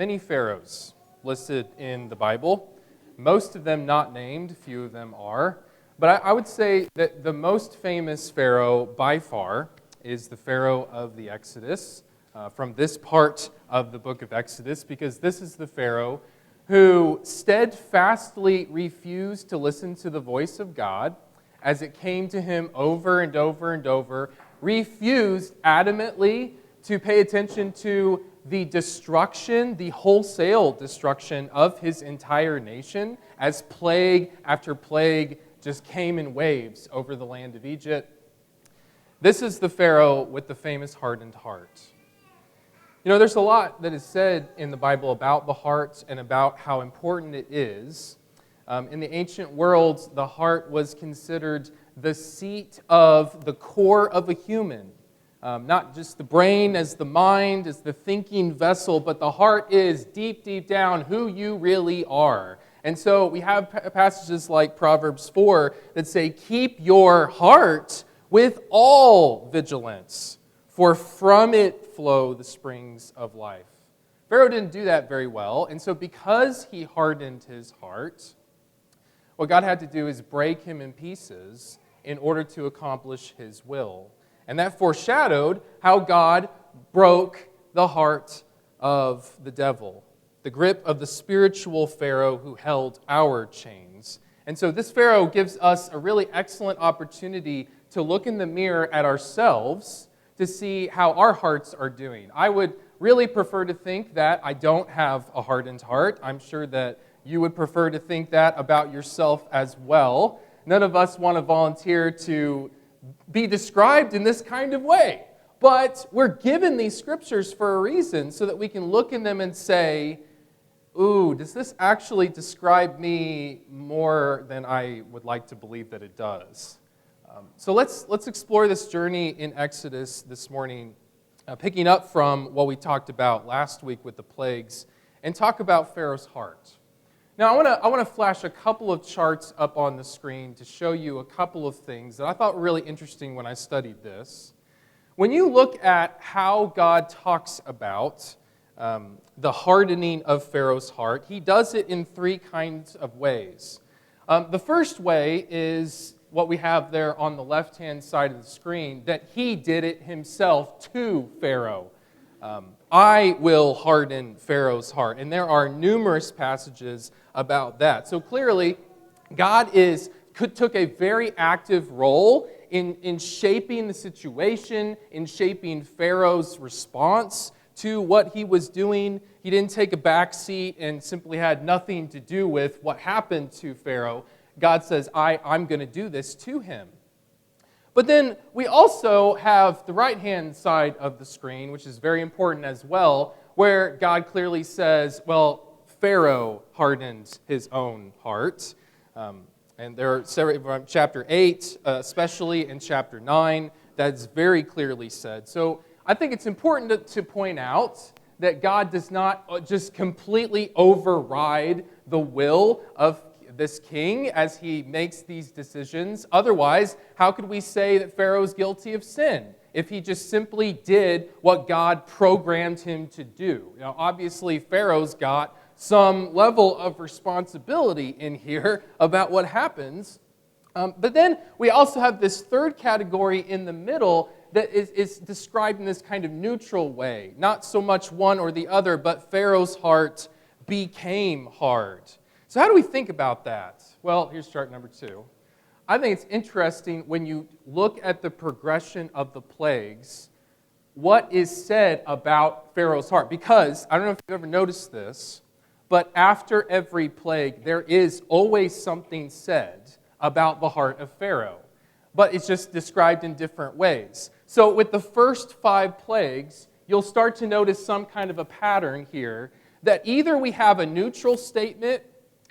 Many pharaohs listed in the Bible, most of them not named, few of them are. But I would say that the most famous pharaoh by far is the Pharaoh of the Exodus, from this part of the book of Exodus, because this is the Pharaoh who steadfastly refused to listen to the voice of God as it came to him over and over and over, refused adamantly to pay attention to the destruction, the wholesale destruction of his entire nation as plague after plague just came in waves over the land of Egypt. This is the Pharaoh with the famous hardened heart. You know, there's a lot that is said in the Bible about the heart and about how important it is. In the ancient world, the heart was considered the seat of the core of a human. Not just the brain as the mind, as the thinking vessel, but the heart is deep, deep down who you really are. And so we have passages like Proverbs 4 that say, "Keep your heart with all vigilance, for from it flow the springs of life." Pharaoh didn't do that very well, and so because he hardened his heart, what God had to do is break him in pieces in order to accomplish his will. And that foreshadowed how God broke the heart of the devil, the grip of the spiritual Pharaoh who held our chains. And so this Pharaoh gives us a really excellent opportunity to look in the mirror at ourselves to see how our hearts are doing. I would really prefer to think that I don't have a hardened heart. I'm sure that you would prefer to think that about yourself as well. None of us want to volunteer to be described in this kind of way. But we're given these scriptures for a reason so that we can look in them and say, ooh, does this actually describe me more than I would like to believe that it does? So let's explore this journey in Exodus this morning, picking up from what we talked about last week with the plagues, and talk about Pharaoh's heart. Now, I want to flash a couple of charts up on the screen to show you a couple of things that I thought were really interesting when I studied this. When you look at how God talks about the hardening of Pharaoh's heart, he does it in three kinds of ways. The first way is what we have there on the left-hand side of the screen, that he did it himself to Pharaoh. I will harden Pharaoh's heart. And there are numerous passages about that. So clearly, God took a very active role in shaping the situation, in shaping Pharaoh's response to what he was doing. He didn't take a back seat and simply had nothing to do with what happened to Pharaoh. God says, I'm going to do this to him. But then we also have the right-hand side of the screen, which is very important as well, where God clearly says, well, Pharaoh hardened his own heart. And there are several, from chapter 8, especially in chapter 9, that's very clearly said. So I think it's important to point out that God does not just completely override the will of this king as he makes these decisions. Otherwise, how could we say that Pharaoh's guilty of sin if he just simply did what God programmed him to do? Now, obviously, Pharaoh's got some level of responsibility in here about what happens. But then we also have this third category in the middle that is described in this kind of neutral way. Not so much one or the other, but Pharaoh's heart became hard. So how do we think about that? Well, here's chart number 2. I think it's interesting when you look at the progression of the plagues, what is said about Pharaoh's heart. Because, I don't know if you've ever noticed this, but after every plague, there is always something said about the heart of Pharaoh. But it's just described in different ways. So with the first 5 plagues, you'll start to notice some kind of a pattern here that either we have a neutral statement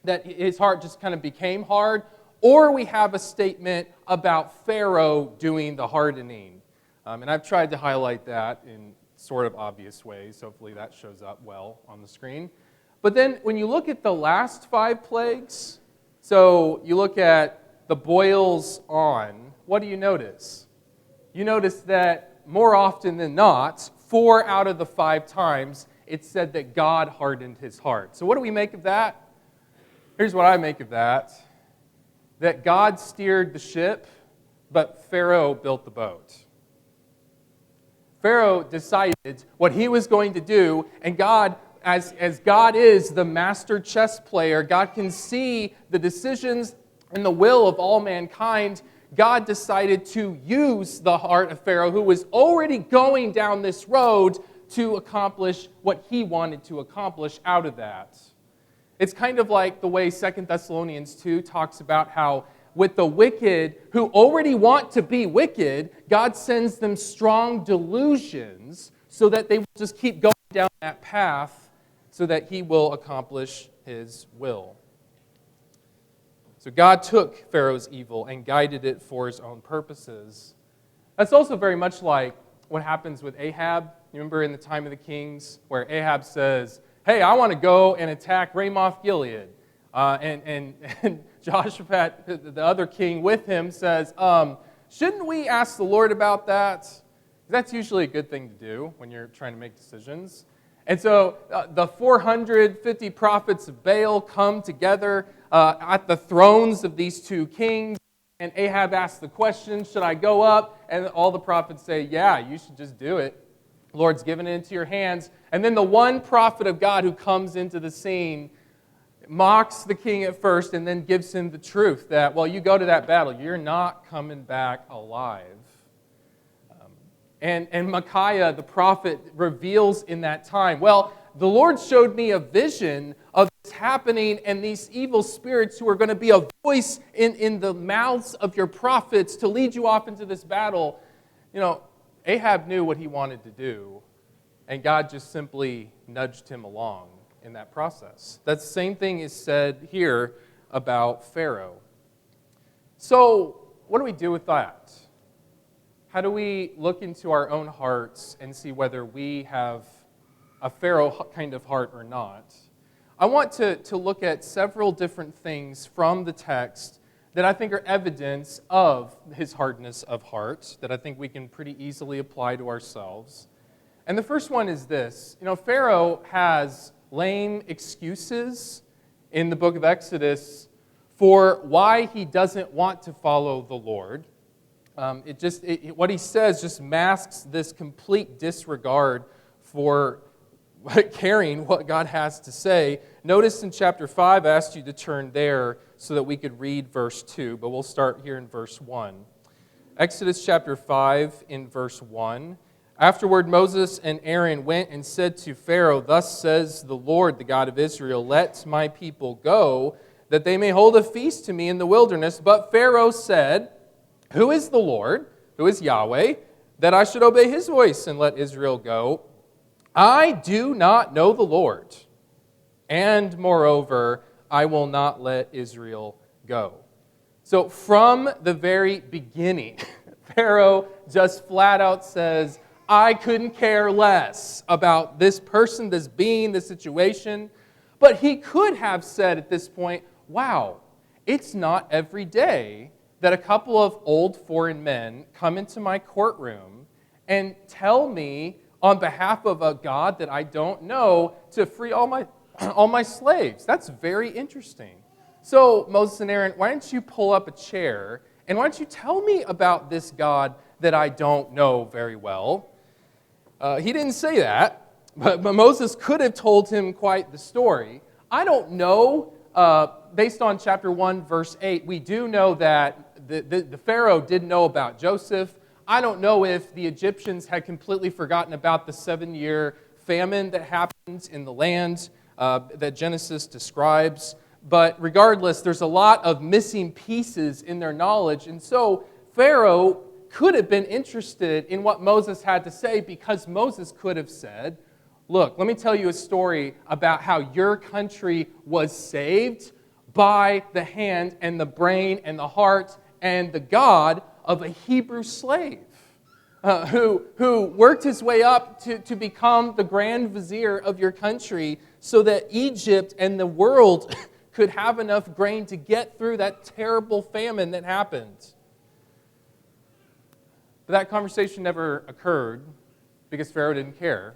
that his heart just kind of became hard, or we have a statement about Pharaoh doing the hardening. And I've tried to highlight that in sort of obvious ways. Hopefully that shows up well on the screen. But then when you look at the last 5 plagues, so you look at the boils on, what do you notice? You notice that more often than not, 4 out of the 5 times, it said that God hardened his heart. So what do we make of that? Here's what I make of that. That God steered the ship, but Pharaoh built the boat. Pharaoh decided what he was going to do, and God, as God is the master chess player, God can see the decisions and the will of all mankind. God decided to use the heart of Pharaoh, who was already going down this road, to accomplish what he wanted to accomplish out of that. It's kind of like the way 2 Thessalonians 2 talks about how with the wicked who already want to be wicked, God sends them strong delusions so that they will just keep going down that path so that he will accomplish his will. So God took Pharaoh's evil and guided it for his own purposes. That's also very much like what happens with Ahab. You remember in the time of the kings where Ahab says, hey, I want to go and attack Ramoth Gilead. And Jehoshaphat, the other king with him, says, shouldn't we ask the Lord about that? That's usually a good thing to do when you're trying to make decisions. And so the 450 prophets of Baal come together at the thrones of these two kings. And Ahab asks the question, should I go up? And all the prophets say, yeah, you should just do it. The Lord's given it into your hands. And then the one prophet of God who comes into the scene mocks the king at first and then gives him the truth that, well, you go to that battle, you're not coming back alive. And Micaiah, the prophet, reveals in that time, well, the Lord showed me a vision of this happening and these evil spirits who are going to be a voice in the mouths of your prophets to lead you off into this battle. You know, Ahab knew what he wanted to do, and God just simply nudged him along in that process. That same thing is said here about Pharaoh. So, what do we do with that? How do we look into our own hearts and see whether we have a Pharaoh kind of heart or not? I want to look at several different things from the text that I think are evidence of his hardness of heart, that I think we can pretty easily apply to ourselves. And the first one is this. You know, Pharaoh has lame excuses in the book of Exodus for why he doesn't want to follow the Lord. What he says just masks this complete disregard for caring what God has to say. Notice in chapter 5, I asked you to turn there so that we could read verse 2, but we'll start here in verse 1. Exodus chapter 5 in verse 1. Afterward, Moses and Aaron went and said to Pharaoh, thus says the Lord, the God of Israel, let my people go, that they may hold a feast to me in the wilderness. But Pharaoh said, who is the Lord, who is Yahweh, that I should obey his voice and let Israel go? I do not know the Lord, and moreover, I will not let Israel go. So from the very beginning, Pharaoh just flat out says, I couldn't care less about this person, this being, this situation. But he could have said at this point, wow, it's not every day that a couple of old foreign men come into my courtroom and tell me on behalf of a God that I don't know to free all my slaves. That's very interesting. So Moses and Aaron, why don't you pull up a chair and why don't you tell me about this God that I don't know very well? He didn't say that, but Moses could have told him quite the story. I don't know. Based on chapter 1, verse 8, we do know that the Pharaoh didn't know about Joseph. I don't know if the Egyptians had completely forgotten about the 7-year famine that happened in the land that Genesis describes. But regardless, there's a lot of missing pieces in their knowledge. And so Pharaoh could have been interested in what Moses had to say because Moses could have said, look, let me tell you a story about how your country was saved by the hand and the brain and the heart and the God of a Hebrew slave who worked his way up to become the grand vizier of your country so that Egypt and the world could have enough grain to get through that terrible famine that happened. But that conversation never occurred because Pharaoh didn't care.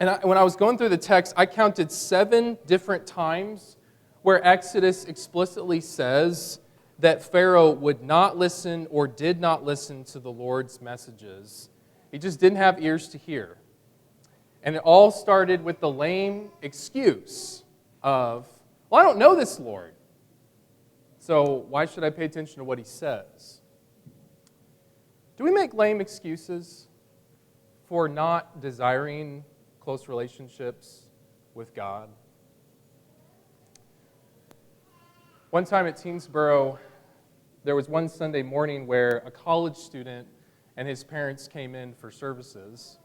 And when I was going through the text, I counted 7 different times where Exodus explicitly says that Pharaoh would not listen or did not listen to the Lord's messages. He just didn't have ears to hear. And it all started with the lame excuse of, well, I don't know this Lord, so why should I pay attention to what he says? Do we make lame excuses for not desiring close relationships with God? One time at Teensboro, there was one Sunday morning where a college student and his parents came in for services.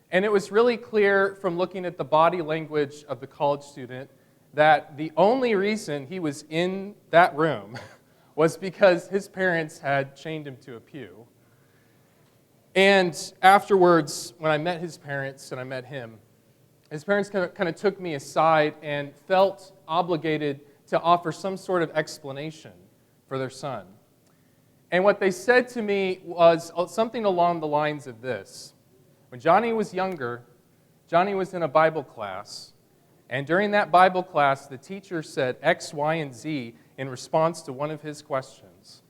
And it was really clear from looking at the body language of the college student that the only reason he was in that room was because his parents had chained him to a pew. And afterwards, when I met his parents and I met him, his parents kind of took me aside and felt obligated to offer some sort of explanation for their son. And what they said to me was something along the lines of this. When Johnny was younger, Johnny was in a Bible class, and during that Bible class, the teacher said X, Y, and Z in response to one of his questions.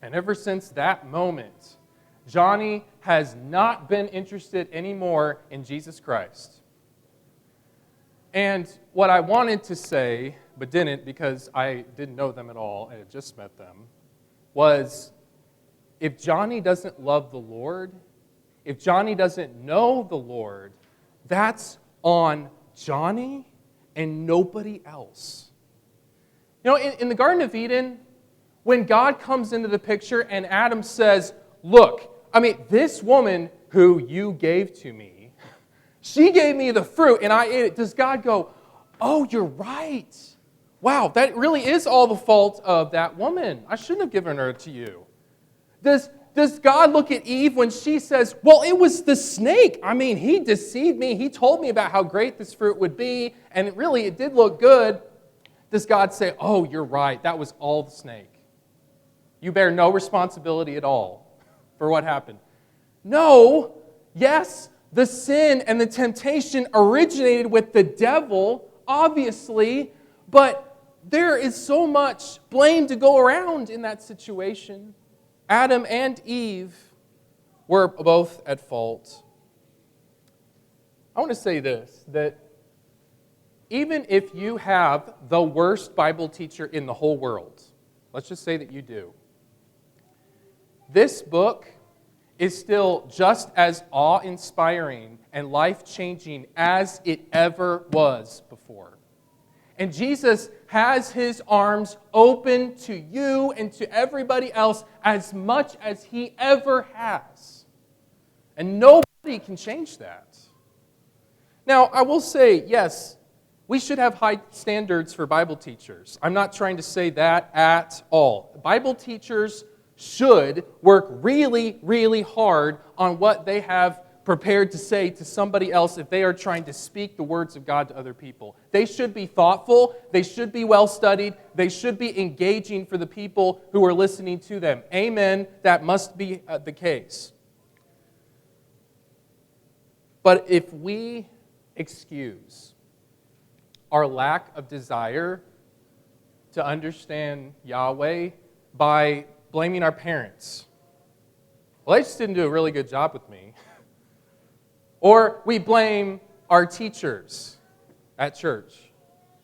And ever since that moment, Johnny has not been interested anymore in Jesus Christ. And what I wanted to say, but didn't because I didn't know them at all, I had just met them, was if Johnny doesn't love the Lord, if Johnny doesn't know the Lord, that's on Johnny and nobody else. You know, in the Garden of Eden, when God comes into the picture and Adam says, look, this woman who you gave to me, she gave me the fruit and I ate it. Does God go, oh, you're right. Wow, that really is all the fault of that woman. I shouldn't have given her to you. Does God look at Eve when she says, well, it was the snake. He deceived me. He told me about how great this fruit would be, and it did look good. Does God say, oh, you're right, that was all the snake? You bear no responsibility at all for what happened. No, yes, the sin and the temptation originated with the devil, obviously, but there is so much blame to go around in that situation. Adam and Eve were both at fault. I want to say this, that even if you have the worst Bible teacher in the whole world, let's just say that you do, this book is still just as awe-inspiring and life-changing as it ever was before. And Jesus has his arms open to you and to everybody else as much as he ever has. And nobody can change that. Now, I will say, yes, we should have high standards for Bible teachers. I'm not trying to say that at all. Bible teachers should work really, really hard on what they have prepared to say to somebody else if they are trying to speak the words of God to other people. They should be thoughtful, they should be well-studied, they should be engaging for the people who are listening to them. Amen, that must be the case. But if we excuse our lack of desire to understand Yahweh by blaming our parents, well, they just didn't do a really good job with me. Or we blame our teachers at church.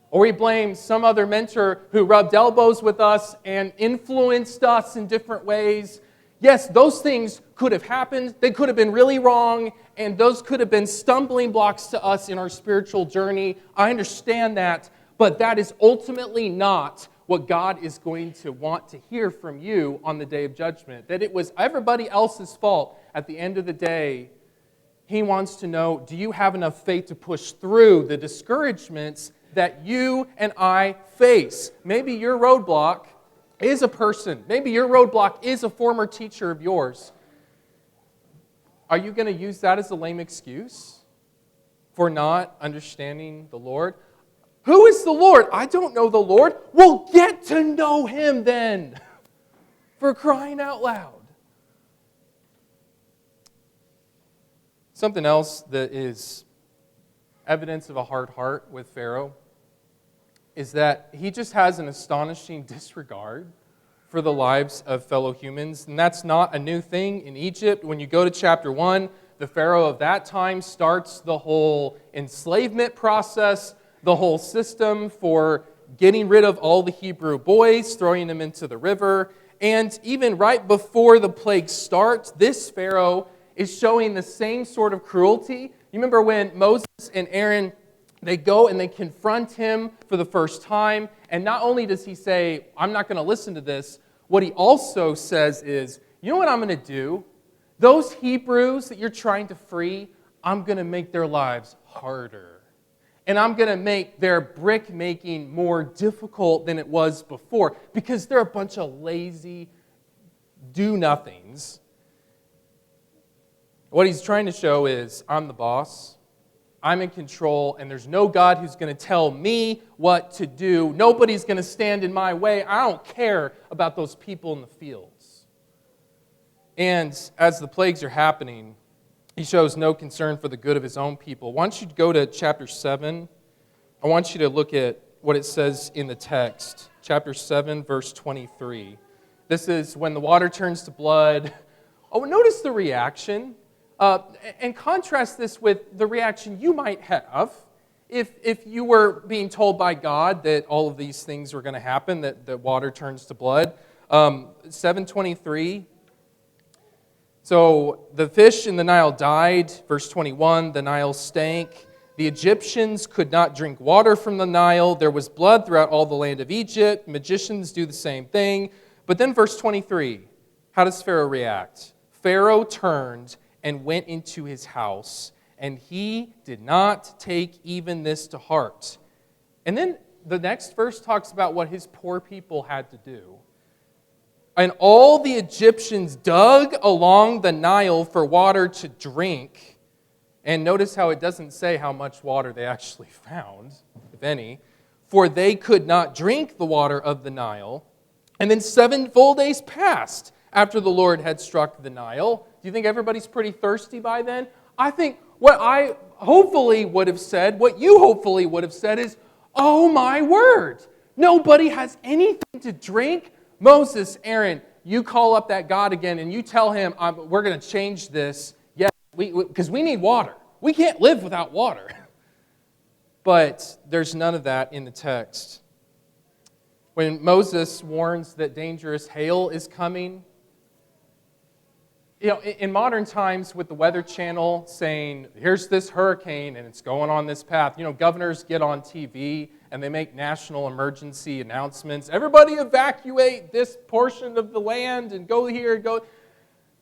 Or we blame some other mentor who rubbed elbows with us and influenced us in different ways. Yes, those things could have happened. They could have been really wrong, and those could have been stumbling blocks to us in our spiritual journey. I understand that, but that is ultimately not what God is going to want to hear from you on the day of judgment. That it was everybody else's fault. At the end of the day, he wants to know, do you have enough faith to push through the discouragements that you and I face? Maybe your roadblock is a person. Maybe your roadblock is a former teacher of yours. Are you going to use that as a lame excuse for not understanding the Lord? Who is the Lord? I don't know the Lord. Well, get to know him then, for crying out loud. Something else that is evidence of a hard heart with Pharaoh is that he just has an astonishing disregard for the lives of fellow humans. And that's not a new thing in Egypt. When you go to chapter 1, the Pharaoh of that time starts the whole enslavement process, the whole system for getting rid of all the Hebrew boys, throwing them into the river. And even right before the plague starts, this Pharaoh is showing the same sort of cruelty. You remember when Moses and Aaron, they go and they confront him for the first time. And not only does he say, I'm not going to listen to this, what he also says is, you know what I'm going to do? Those Hebrews that you're trying to free, I'm going to make their lives harder. And I'm going to make their brick making more difficult than it was before because they're a bunch of lazy do-nothings. What he's trying to show is, I'm the boss, I'm in control, and there's no God who's going to tell me what to do. Nobody's going to stand in my way. I don't care about those people in the fields. And as the plagues are happening, he shows no concern for the good of his own people. Why don't you go to chapter 7? I want you to look at what it says in the text. Chapter 7, verse 23. This is when the water turns to blood. Oh, notice the reaction. And contrast this with the reaction you might have if you were being told by God that all of these things were going to happen, that the water turns to blood. 7:23. So the fish in the Nile died. Verse 21, the Nile stank. The Egyptians could not drink water from the Nile. There was blood throughout all the land of Egypt. Magicians do the same thing. But then verse 23, how does Pharaoh react? Pharaoh turned and went into his house, and he did not take even this to heart. And then the next verse talks about what his poor people had to do. And all the Egyptians dug along the Nile for water to drink. And notice how it doesn't say how much water they actually found, if any. For they could not drink the water of the Nile. And then 7 full days passed after the Lord had struck the Nile. Do you think everybody's pretty thirsty by then? I think what I hopefully would have said, what you hopefully would have said is, oh my word, nobody has anything to drink? Moses, Aaron, you call up that God again and you tell him, we're going to change this. Yes, because we need water. We can't live without water. But there's none of that in the text. When Moses warns that dangerous hail is coming, in modern times with the Weather Channel saying, here's this hurricane and it's going on this path, governors get on TV and they make national emergency announcements. Everybody evacuate this portion of the land and go here, go.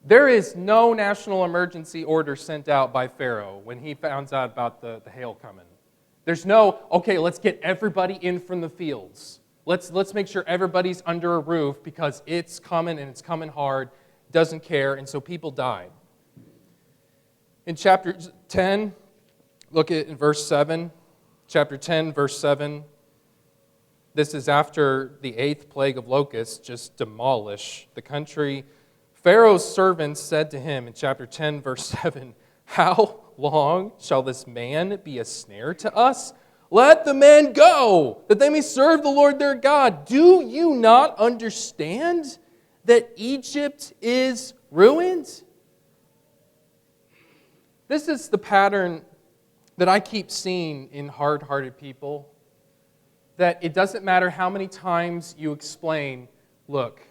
There is no national emergency order sent out by Pharaoh when he found out about the hail coming. There's no, okay, let's get everybody in from the fields. Let's make sure everybody's under a roof because it's coming and it's coming hard. Doesn't care, and so people died. In chapter 10, look at verse 7. Chapter 10, verse 7. This is after the 8th plague of locusts just demolish the country. Pharaoh's servants said to him in chapter 10, verse 7, how long shall this man be a snare to us? Let the men go, that they may serve the Lord their God. Do you not understand that Egypt is ruined? This is the pattern that I keep seeing in hard-hearted people, that it doesn't matter how many times you explain, look,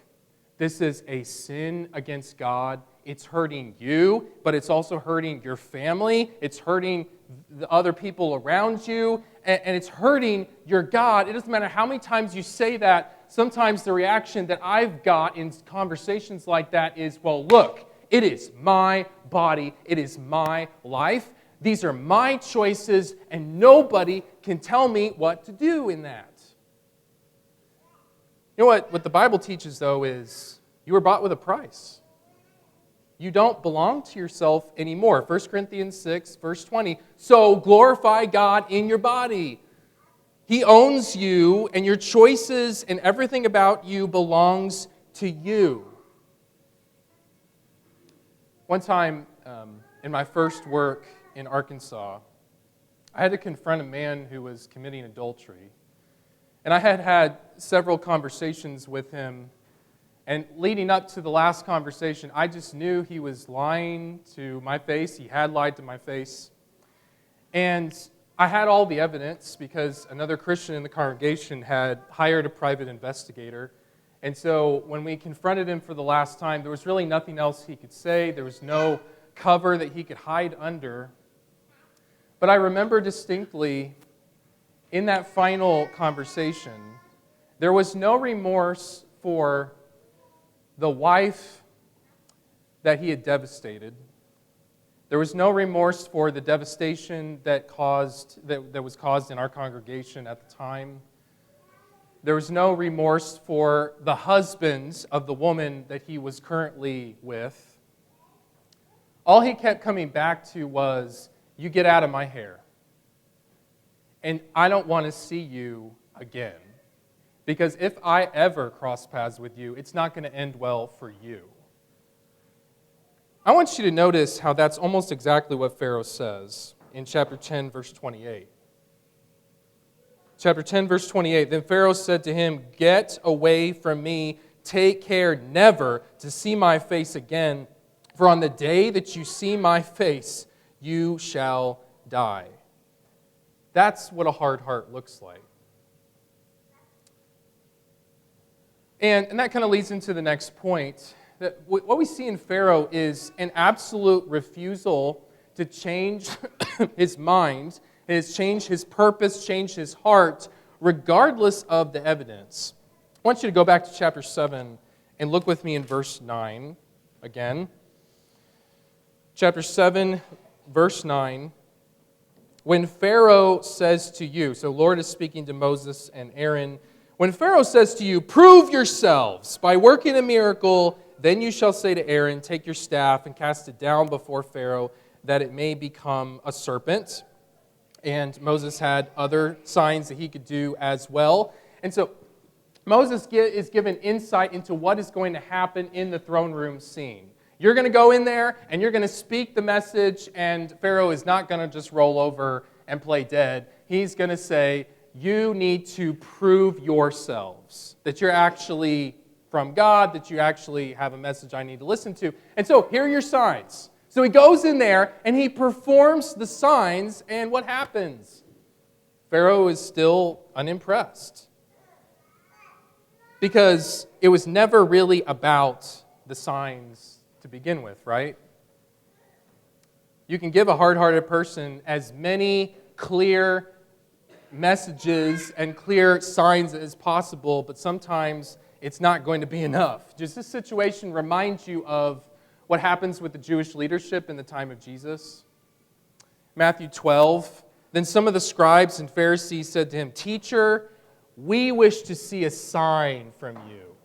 this is a sin against God. It's hurting you, but it's also hurting your family. It's hurting the other people around you, and it's hurting your God. It doesn't matter how many times you say that. Sometimes the reaction that I've got in conversations like that is, well, look, it is my body. It is my life. These are my choices, and nobody can tell me what to do in that. You know what the Bible teaches, though, is you were bought with a price. You don't belong to yourself anymore. 1 Corinthians 6, verse 20. So glorify God in your body. He owns you, and your choices and everything about you belongs to you. One time, in my first work in Arkansas, I had to confront a man who was committing adultery. And I had had several conversations with him. And leading up to the last conversation, I just knew he was lying to my face. He had lied to my face. And I had all the evidence because another Christian in the congregation had hired a private investigator. And so when we confronted him for the last time, there was really nothing else he could say. There was no cover that he could hide under. But I remember distinctly in that final conversation, there was no remorse for the wife that he had devastated. There was no remorse for the devastation that was caused in our congregation at the time. There was no remorse for the husbands of the woman that he was currently with. All he kept coming back to was, "You get out of my hair. And I don't want to see you again. Because if I ever cross paths with you, it's not going to end well for you." I want you to notice how that's almost exactly what Pharaoh says in chapter 10, verse 28. Chapter 10, verse 28, "Then Pharaoh said to him, 'Get away from me. Take care never to see my face again. For on the day that you see my face, you shall die.'" That's what a hard heart looks like. And that kind of leads into the next point. That what we see in Pharaoh is an absolute refusal to change his mind, change his purpose, change his heart, regardless of the evidence. I want you to go back to chapter 7 and look with me in verse 9 again. Chapter 7, verse 9. "When Pharaoh says to you," so Lord is speaking to Moses and Aaron, "When Pharaoh says to you, 'Prove yourselves by working a miracle,' then you shall say to Aaron, 'Take your staff and cast it down before Pharaoh, that it may become a serpent.'" And Moses had other signs that he could do as well. And so Moses is given insight into what is going to happen in the throne room scene. You're going to go in there and you're going to speak the message, and Pharaoh is not going to just roll over and play dead. He's going to say, "You need to prove yourselves, that you're actually from God, that you actually have a message I need to listen to. And so here are your signs." So he goes in there and he performs the signs, and what happens? Pharaoh is still unimpressed. Because it was never really about the signs to begin with, right? You can give a hard-hearted person as many clear messages and clear signs as possible, but sometimes it's not going to be enough. Does this situation remind you of what happens with the Jewish leadership in the time of Jesus? Matthew 12, "Then some of the scribes and Pharisees said to him, 'Teacher, we wish to see a sign from you.'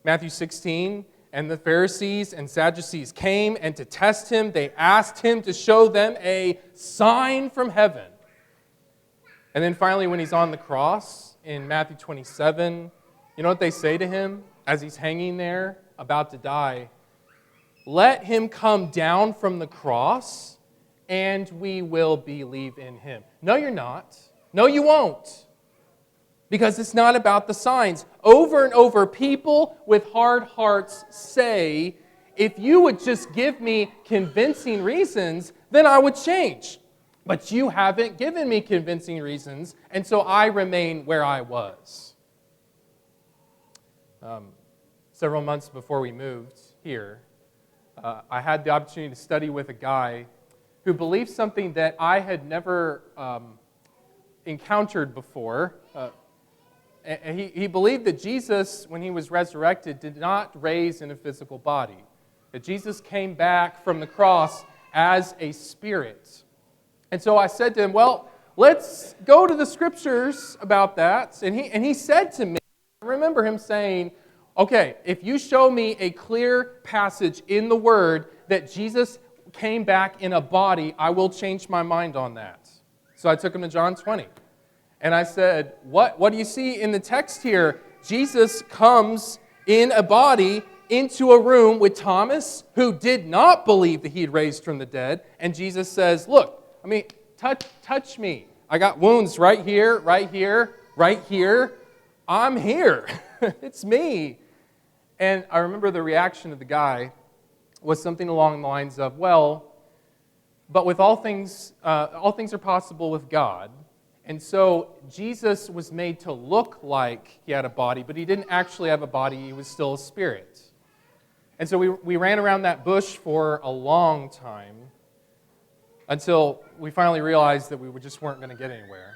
Matthew 16, "And the Pharisees and Sadducees came, and to test him, they asked him to show them a sign from heaven." And then finally, when he's on the cross in Matthew 27, you know what they say to him as he's hanging there, about to die? "Let him come down from the cross, and we will believe in him." No, you're not. No, you won't. Because it's not about the signs. Over and over, people with hard hearts say, "If you would just give me convincing reasons, then I would change. But you haven't given me convincing reasons, and so I remain where I was." Several months before we moved here, I had the opportunity to study with a guy who believed something that I had never encountered before. He believed that Jesus, when he was resurrected, did not raise in a physical body. That Jesus came back from the cross as a spirit. And so I said to him, "Well, let's go to the scriptures about that." And he said to me, I remember him saying, "Okay, if you show me a clear passage in the Word that Jesus came back in a body, I will change my mind on that." So I took him to John 20. And I said, what do you see in the text here? Jesus comes in a body into a room with Thomas, who did not believe that he had raised from the dead. And Jesus says, "Look, touch me. I got wounds right here, right here, right here. I'm here. It's me. And I remember the reaction of the guy was something along the lines of, well, but with all things are possible with God. And so Jesus was made to look like he had a body, but he didn't actually have a body. He was still a spirit. And so we ran around that bush for a long time until we finally realized that we just weren't going to get anywhere.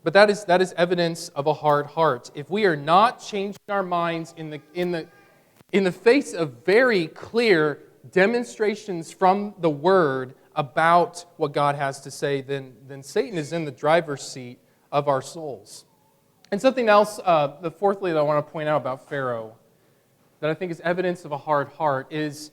But that is evidence of a hard heart. If we are not changing our minds in the face of very clear demonstrations from the Word about what God has to say, then Satan is in the driver's seat of our souls. And something else, fourthly, that I want to point out about Pharaoh, that I think is evidence of a hard heart, is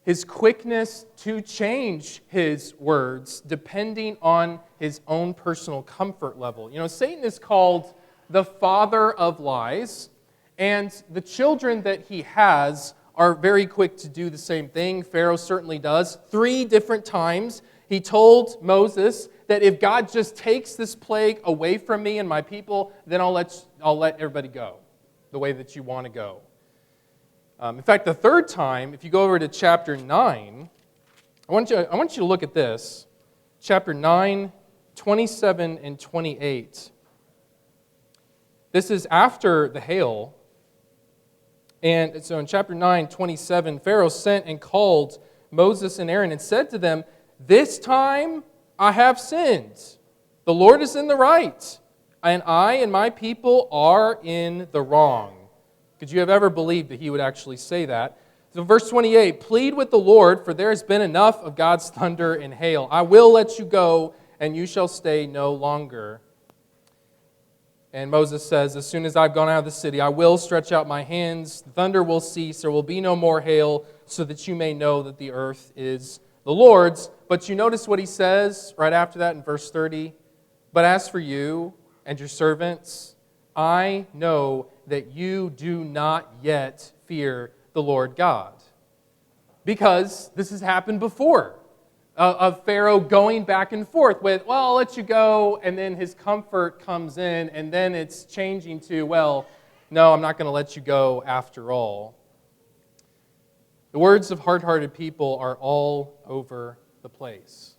his quickness to change his words depending on his own personal comfort level. You know, Satan is called the father of lies, and the children that he has are very quick to do the same thing. Pharaoh certainly does. 3 different times he told Moses that if God just takes this plague away from me and my people, then I'll let everybody go the way that you want to go. In fact, the 3rd time, if you go over to chapter 9, I want you to look at this. Chapter 9, 27 and 28. This is after the hail. And so in chapter 9, 27, Pharaoh sent and called Moses and Aaron and said to them, "This time I have sinned. The Lord is in the right, and I and my people are in the wrong." Could you have ever believed that he would actually say that? So verse 28, "Plead with the Lord, for there has been enough of God's thunder and hail. I will let you go, and you shall stay no longer." And Moses says, "As soon as I've gone out of the city, I will stretch out my hands. The thunder will cease. There will be no more hail, so that you may know that the earth is the Lord's." But you notice what he says right after that in verse 30. "But as for you and your servants, I know that you do not yet fear the Lord God." Because this has happened before. Of Pharaoh going back and forth with, "Well, I'll let you go," and then his comfort comes in, and then it's changing to, "Well, no, I'm not going to let you go after all." The words of hard-hearted people are all over the place.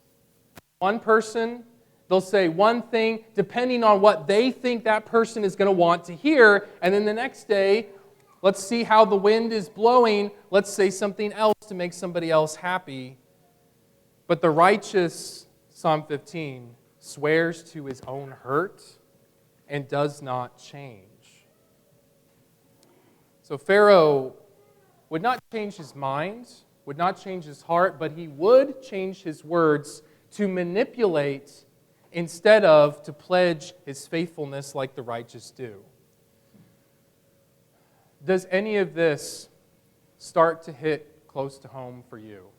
One person, they'll say one thing depending on what they think that person is going to want to hear, and then the next day, let's see how the wind is blowing, let's say something else to make somebody else happy. But the righteous, Psalm 15, swears to his own hurt and does not change. So Pharaoh would not change his mind, would not change his heart, but he would change his words to manipulate instead of to pledge his faithfulness like the righteous do. Does any of this start to hit close to home for you?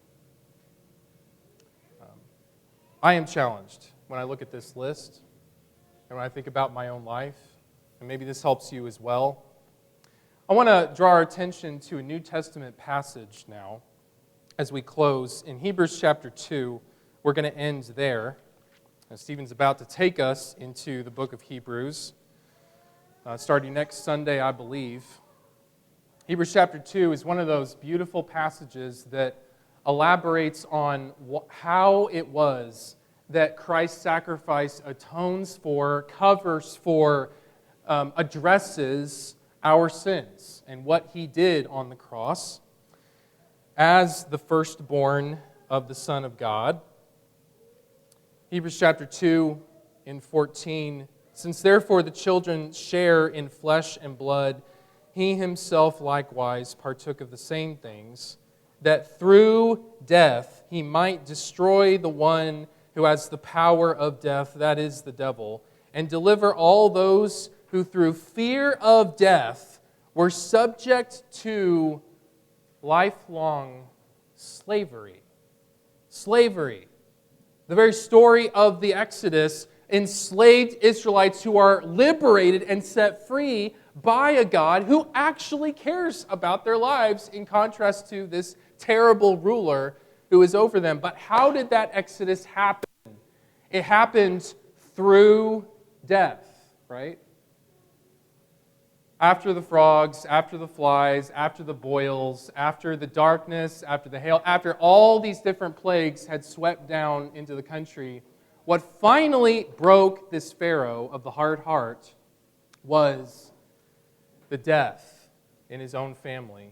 I am challenged when I look at this list and when I think about my own life, and maybe this helps you as well. I want to draw our attention to a New Testament passage now as we close. In Hebrews chapter 2, we're going to end there. Stephen's about to take us into the book of Hebrews, starting next Sunday, I believe. Hebrews chapter 2 is one of those beautiful passages that elaborates on how it was that Christ's sacrifice atones for, covers for, addresses our sins and what he did on the cross as the firstborn of the Son of God. Hebrews chapter 2 in 14, "Since therefore the children share in flesh and blood, he himself likewise partook of the same things, that through death he might destroy the one who has the power of death, that is the devil, and deliver all those who through fear of death were subject to lifelong slavery." Slavery. The very story of the Exodus, enslaved Israelites who are liberated and set free by a God who actually cares about their lives, in contrast to this terrible ruler who is over them. But how did that exodus happen? It happened through death, right? After the frogs, after the flies, after the boils, after the darkness, after the hail, after all these different plagues had swept down into the country, what finally broke this Pharaoh of the hard heart was the death in his own family.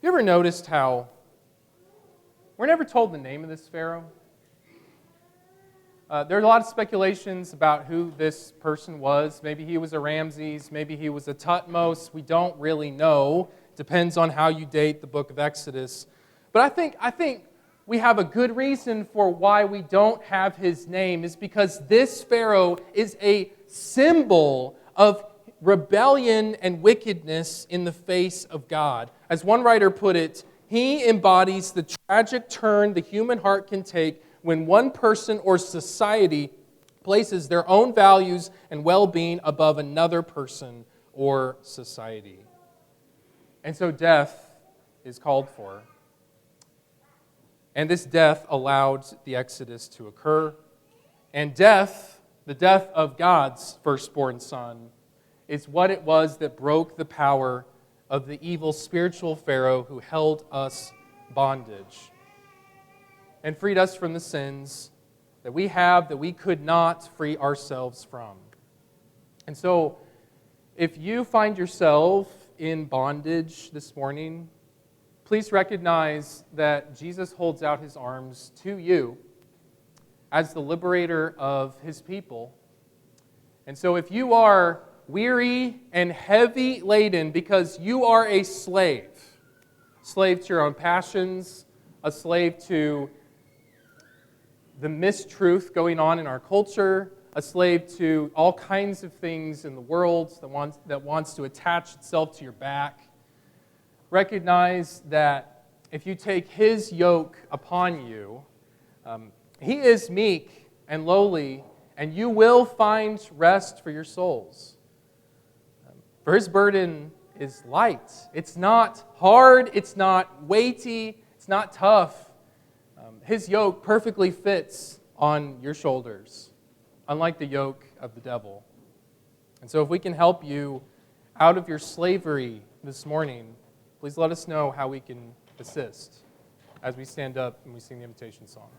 You ever noticed how we're never told the name of this Pharaoh? There are a lot of speculations about who this person was. Maybe he was a Ramses, maybe he was a Tutmos. We don't really know. Depends on how you date the book of Exodus. But I think we have a good reason for why we don't have his name is because this Pharaoh is a symbol of rebellion and wickedness in the face of God. As one writer put it, he embodies the tragic turn the human heart can take when one person or society places their own values and well-being above another person or society. And so death is called for. And this death allowed the Exodus to occur. And death, the death of God's firstborn son, is what it was that broke the power of the evil spiritual Pharaoh who held us bondage and freed us from the sins that we have that we could not free ourselves from. And so, if you find yourself in bondage this morning, please recognize that Jesus holds out his arms to you as the liberator of his people. And so if you are weary and heavy laden because you are a slave to your own passions, a slave to the mistruth going on in our culture, a slave to all kinds of things in the world that wants to attach itself to your back, recognize that if you take his yoke upon you, he is meek and lowly, and you will find rest for your souls. For his burden is light. It's not hard, it's not weighty, it's not tough. His yoke perfectly fits on your shoulders, unlike the yoke of the devil. And so if we can help you out of your slavery this morning, please let us know how we can assist as we stand up and we sing the invitation song.